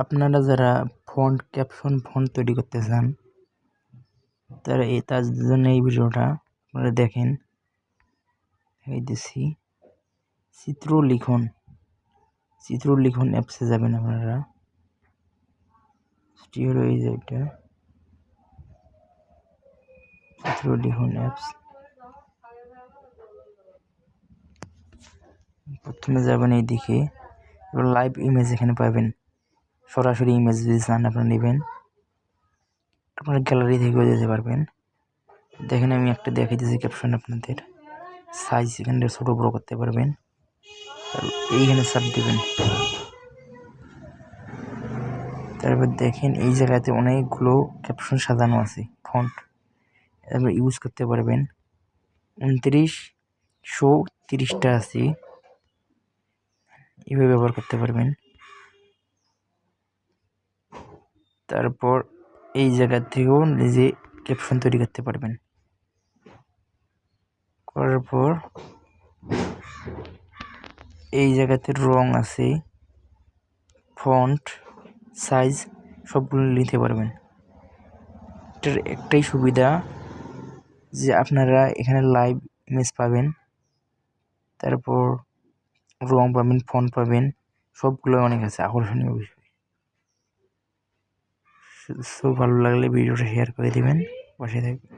আপনারা যারা caption font তৈরি করতে চান তার জন্য এই ভিডিওটা আপনারা দেখেন। দিচ্ছি চিত্রলিখন অ্যাপসে যাবেন আপনারা। এটা চিত্রলিখন অ্যাপস। প্রথমে যাবেন এইদিকে, লাইভ ইমেজ এখানে পাবেন। সরাসরি ইমেজ যদি চান আপনারা নেবেন, আপনারা গ্যালারি থেকেও যেতে পারবেন। দেখেন আমি একটা দেখাই দিয়েছি ক্যাপশন, আপনাদের সাইজ এখানে ছোট বড় করতে পারবেন। এইখানে চাপ দেবেন। তারপর দেখেন এই জায়গাতে অনেকগুলো ক্যাপশন সাজানো আছে, ফন্ট তারপর ইউজ করতে পারবেন। 2930টা আছে, এভাবে ব্যবহার করতে পারবেন। তারপর এই জায়গা থেকেও নিজে ক্যাপশন তৈরি করতে পারবেন। করার পর এই জায়গাতে রং আছে, ফন্ট সাইজ সবগুলো নিতে পারবেন। এটার একটাই সুবিধা যে আপনারা এখানে লাইভ ইমেজ পাবেন, তারপর রং পাবেন, ফন্ট পাবেন, সবগুলো অনেক আছে, আকর্ষণীয় বিষয়। সো ভালো লাগলে ভিডিওটা শেয়ার করে দিবেন, পাশে থাকবেন।